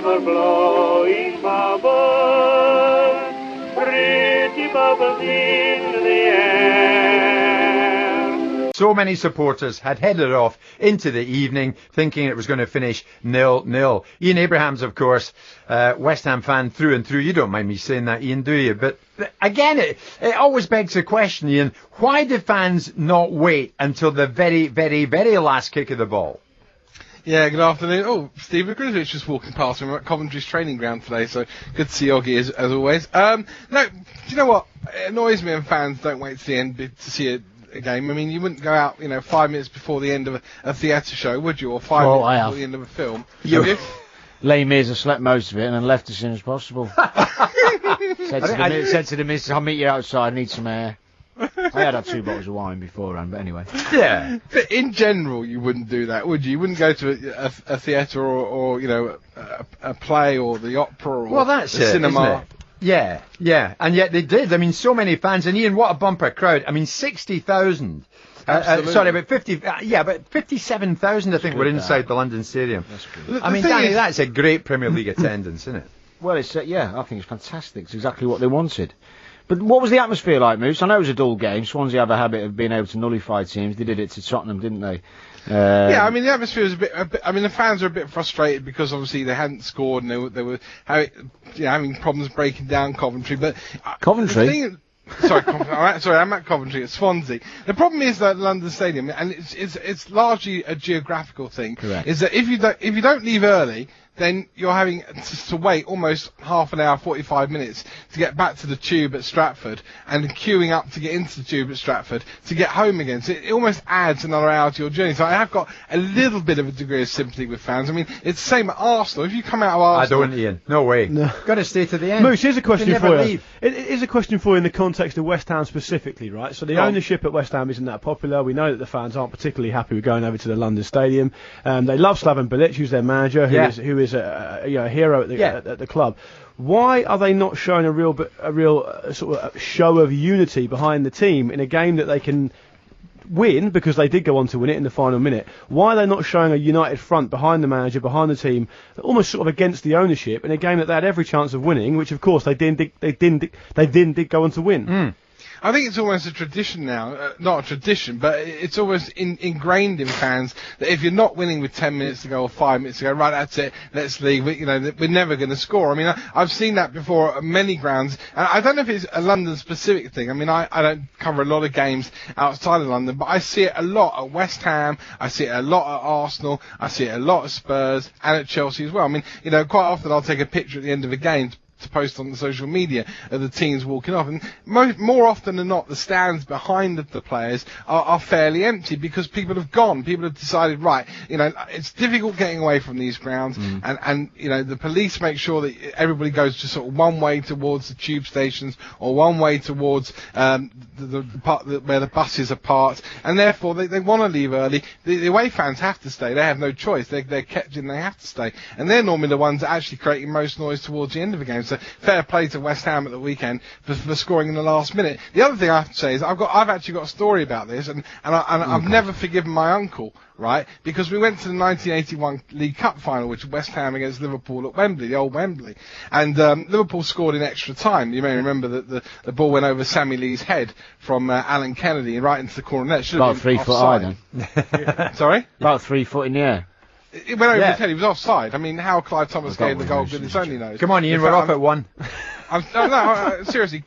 ever-blowing bubbles, pretty bubbles in the air. So many supporters had headed off into the evening thinking it was going to finish 0-0. Ian Abrahams, of course, West Ham fan through and through. You don't mind me saying that, Ian, do you? But again, it always begs the question, Ian, why do fans not wait until the very, very, very last kick of the ball? Yeah, good afternoon. Oh, Stephen Griswich just walking past me. I'm at Coventry's training ground today, so good to see Oggy as always. No, do you know what? It annoys me when fans don't wait to the end to see a game. I mean, you wouldn't go out, 5 minutes before the end of a theatre show, would you? Or 5 minutes before the end of a film. Les Mis have slept most of it and then left as soon as possible. said to the missus, I'll meet you outside, I need some air. I had 2 bottles of wine beforehand, but anyway. Yeah. But in general, you wouldn't do that, would you? You wouldn't go to a theatre or a play or the opera or the cinema. Isn't it? Yeah. And yet they did. I mean, so many fans. And Ian, what a bumper crowd. I mean, 60,000. Sorry, about 50. But 57,000, I think, were inside the London Stadium. That's good. I mean, Danny, that's a great Premier League attendance, isn't it? Well, it's I think it's fantastic. It's exactly what they wanted. But what was the atmosphere like, Moose? I know it was a dull game. Swansea have a habit of being able to nullify teams. They did it to Tottenham, didn't they? Yeah, I mean, the atmosphere was a bit. I mean, the fans were a bit frustrated because obviously they hadn't scored and they were having problems breaking down Coventry. But Coventry. Sorry, I'm at Coventry at Swansea. The problem is that London Stadium, and it's largely a geographical thing. Correct. Is that if you don't leave early, then you're having to wait almost half an hour, 45 minutes to get back to the tube at Stratford and queuing up to get into the tube at Stratford to get home again. So it almost adds another hour to your journey. So I have got a little bit of a degree of sympathy with fans. I mean, it's the same at Arsenal. If you come out of Arsenal... I don't, Ian. No way. No. Got to stay to the end. Moose, here's a question for you. Leave. It is a question for you in the context of West Ham specifically, right? So the ownership at West Ham isn't that popular. We know that the fans aren't particularly happy with going over to the London Stadium. They love Slaven Bilic, who's their manager, who is a hero at the club. Why are they not showing a real sort of show of unity behind the team in a game that they can win, because they did go on to win it in the final minute? Why are they not showing a united front behind the manager, behind the team, almost sort of against the ownership in a game that they had every chance of winning, which of course they didn't go on to win? I think it's almost a tradition now, not a tradition, but it's almost ingrained in fans that if you're not winning with 10 minutes to go or 5 minutes to go, right, that's it, let's leave. We're never going to score. I mean, I've seen that before at many grounds, and I don't know if it's a London-specific thing. I mean, I don't cover a lot of games outside of London, but I see it a lot at West Ham, I see it a lot at Arsenal, I see it a lot at Spurs, and at Chelsea as well. I mean, quite often I'll take a picture at the end of a game to post on the social media of the teams walking off, and more often than not the stands behind the players are fairly empty because people have gone. People have decided, right, it's difficult getting away from these grounds, and the police make sure that everybody goes just sort of one way towards the tube stations or one way towards the part where the buses are parked, and therefore they want to leave early. The away fans have to stay. They have no choice. They're kept in. They have to stay, and they're normally the ones that actually creating most noise towards the end of the game. So fair play to West Ham at the weekend for scoring in the last minute. The other thing I have to say is I've actually got a story about this, and I've never forgiven my uncle, right? Because we went to the 1981 League Cup final, which was West Ham against Liverpool at Wembley, the old Wembley, and Liverpool scored in extra time. You may remember that the ball went over Sammy Lee's head from Alan Kennedy right into the corner net. Should have been 3 foot high then. Sorry? About 3 foot in the air. It went over his head. He was offside. I mean, how Clive Thomas gave the goal, goodness only knows. Come on, Ian, we're off at 1. Seriously,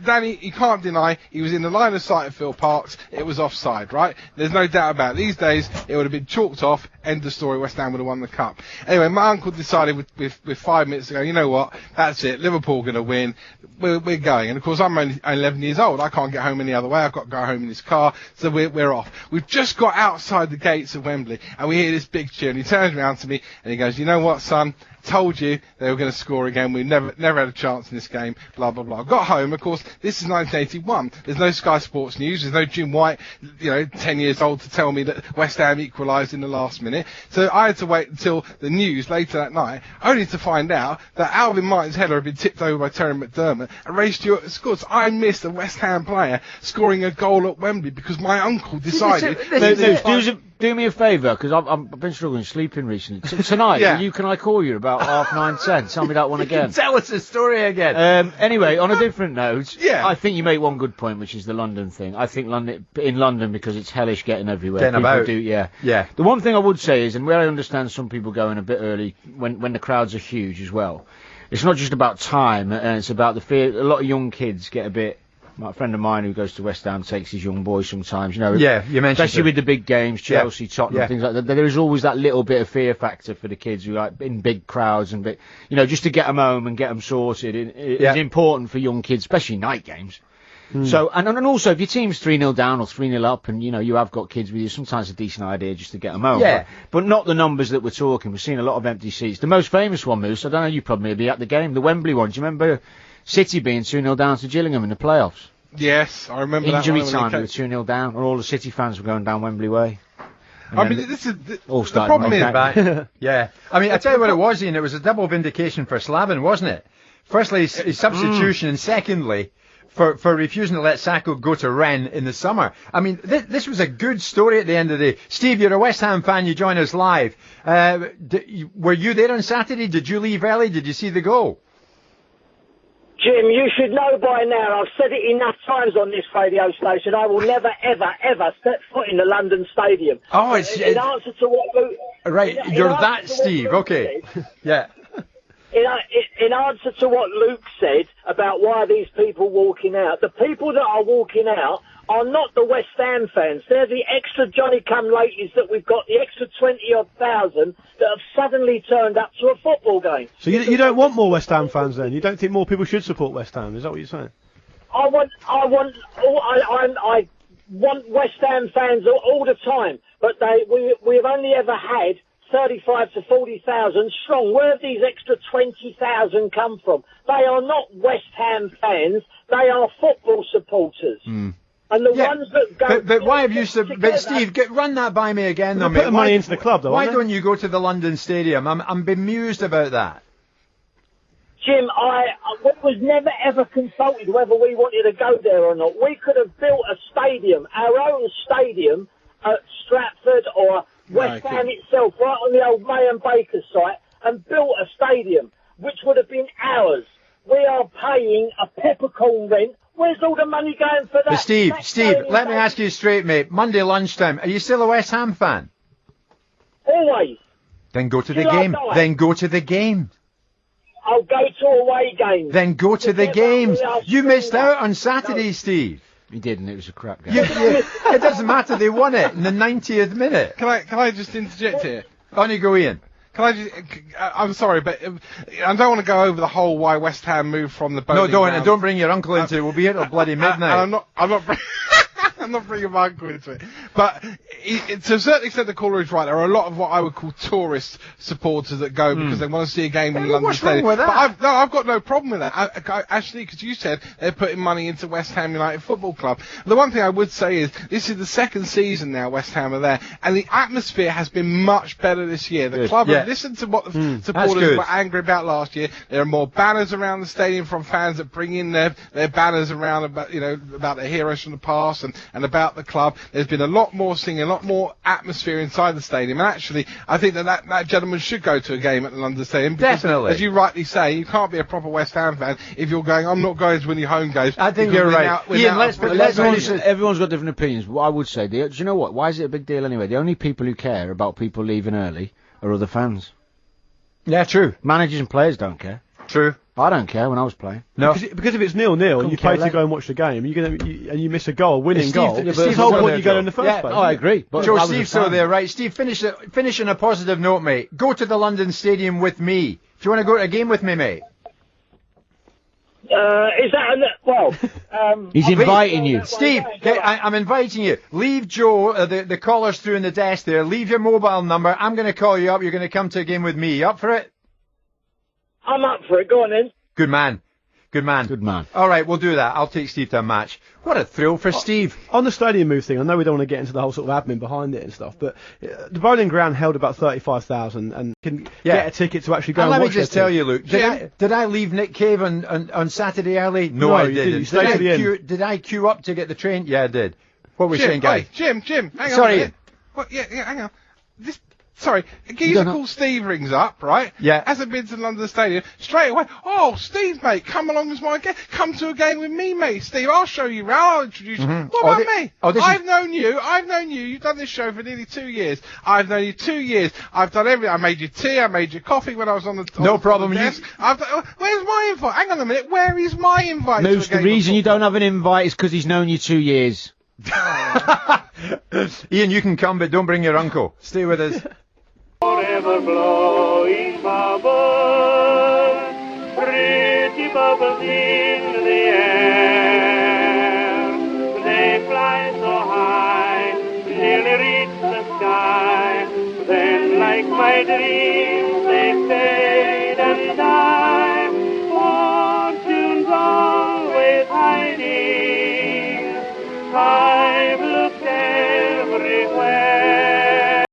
Danny, you can't deny he was in the line of sight of Phil Parkes. It was offside, right? There's no doubt about it. These days, it would have been chalked off. End of story. West Ham would have won the cup. Anyway, my uncle decided with 5 minutes to go, you know what? That's it. Liverpool going to win. We're going. And of course, I'm only 11 years old. I can't get home any other way. I've got to go home in this car. So we're off. We've just got outside the gates of Wembley, and we hear this big cheer. And he turns around to me and he goes, you know what, son? Told you they were going to score again. We never had a chance in this game. Blah blah blah. Got home. Of course, this is 1981. There's no Sky Sports News. There's no Jim White, 10 years old, to tell me that West Ham equalised in the last minute. So I had to wait until the news later that night, only to find out that Alvin Martin's header had been tipped over by Terry McDermott and Ray Stewart scored. So I missed a West Ham player scoring a goal at Wembley because my uncle decided. do me a favour, because I've been struggling sleeping recently. Tonight, can I call you about 9:30, 10? Tell me that one again. Tell us the story again. Anyway, on a different note, Yeah. I think you make one good point, which is the London thing. I think in London, because it's hellish getting everywhere. Getting people about. Yeah. The one thing I would say is, and where I understand some people going a bit early when the crowds are huge as well, it's not just about time, and it's about the fear. A lot of young kids get a bit. A friend of mine who goes to West Ham takes his young boys sometimes, you know. Yeah, you mentioned especially with the big games, Chelsea, Tottenham, Yeah. things like that. There is always that little bit of fear factor for the kids who like in big crowds and just to get them home and get them sorted. It's important for young kids, especially night games. So and also if your team's 3-0 down or 3-0 up, and you have got kids with you, sometimes it's a decent idea just to get them home. Yeah. But not the numbers that we're talking. We've seen a lot of empty seats. The most famous one, Moose, I don't know, you probably be at the game, the Wembley one. Do you remember City being 2-0 down to Gillingham in the playoffs? Yes, I remember Injury that time, they were 2-0 down, and all the City fans were going down Wembley Way. And I mean, this is the started problem is Back. Yeah. I mean, I tell you what it was, Ian. It was a double vindication for Slaven, wasn't it? Firstly, his substitution, and secondly, for refusing to let Sacco go to Rennes in the summer. I mean, this was a good story at the end of the day. Steve, you're a West Ham fan. You join us live. Were you there on Saturday? Did you leave early? Did you see the goal? Jim, you should know by now, I've said it enough times on this radio station, I will never, ever, ever step foot in the London Stadium. Oh, it's... In answer to what Luke... Right, you're that Steve, okay. Yeah. In answer to what Luke said about why these people walking out, the people that are walking out are not the West Ham fans. They're the extra Johnny-come-latelys that we've got, the extra 20,000 that have suddenly turned up to a football game. So you don't want more West Ham fans then? You don't think more people should support West Ham? Is that what you're saying? I want West Ham fans all the time, but we've only ever had 35 to 40,000 strong. Where have these extra 20,000 come from? They are not West Ham fans. They are football supporters. And the ones that go... But why have you... But Steve, run that by me again, though, mate. Putting money into the club, though, Why aren't they? don't you go to the London Stadium? I'm bemused about that. Jim, we was never ever consulted whether we wanted to go there or not. We could have built a stadium, our own stadium, at Stratford or West Ham itself, right on the old May and Baker site, and built a stadium, which would have been ours. We are paying a peppercorn rent. Where's all the money going for that? But Steve, let me ask you straight, mate. Monday lunchtime, are you still a West Ham fan? Always. Then go to the Till I game. die. Then go to the game. I'll go to away games. Then go to the Forget games. about me, I'll You see missed that. out on Saturday, Steve. He did, and it was a crap game. It doesn't matter. They won it in the 90th minute. Can I just interject here? On you go, Ian. Can I just... I'm sorry, but I don't want to go over the whole why West Ham moved from the bowling No, ground. don't bring your uncle into it. We'll be here till bloody midnight. I'm not I'm not bringing my uncle into it. But to a certain extent, the caller is right. There are a lot of what I would call tourist supporters that go because they want to see a game in London what's wrong Stadium. with that? But I've got no problem with that. Actually, because you said they're putting money into West Ham United Football Club. The one thing I would say is this is the second season now West Ham are there, and the atmosphere has been much better this year. The club have listened to what the supporters were angry about last year. There are more banners around the stadium from fans that bring in their banners around about their heroes from the past and about the club. There's been a lot more singing, a lot more atmosphere inside the stadium, and actually I think that gentleman should go to a game at the London Stadium because, definitely, as you rightly say, you can't be a proper West Ham fan if you're going, I'm not going to any home games. I think you're right. Ian, everyone's got different opinions, but I would say, do you know what? Why is it a big deal anyway? The only people who care about people leaving early are other fans. Yeah, true. Managers and players don't care. True. I don't care when I was playing. No, because if it's 0-0 and you pay to go and watch the game, and you miss a goal, winning goal. It's the whole point you go in the first place. Oh, I agree. But Joe, Steve's still there, right? Steve, finish on a positive note, mate. Go to the London Stadium with me. Do you want to go to a game with me, mate? Is that he's inviting you. Steve, I'm inviting you. Leave Joe, the caller's through in the desk there. Leave your mobile number. I'm going to call you up. You're going to come to a game with me. You up for it? I'm up for it. Go on then. Good man. Good man. All right, we'll do that. I'll take Steve to a match. What a thrill for Steve. On the stadium move thing, I know we don't want to get into the whole sort of admin behind it and stuff, but the bowling ground held about 35,000 and can get a ticket to actually go and watch it. Let me just tell you, Luke, did I leave Nick Cave on Saturday early? No, I didn't. You stayed to the end. Did I queue up to get the train? Yeah, I did. What were we saying, guys? Jim, hang on a minute. Well, yeah, hang on. Sorry, a geezer called Steve rings up, right? Yeah. Hasn't been to London Stadium. Straight away, oh, Steve, mate, come along as my game. Come to a game with me, mate. Steve, I'll show you around. I'll introduce you. What about me? I've known you. You've done this show for nearly 2 years. I've known you 2 years. I've done everything. I made you tea. I made you coffee when I was on the No problem. desk. Where's my invite? Hang on a minute. Where is my invite? Moose, the reason you don't have an invite is because he's known you 2 years. Ian, you can come, but don't bring your uncle. Stay with us. Forever blowing bubbles, pretty bubbles in the air. They fly so high, nearly reach the sky. Then, like my dreams, they fade.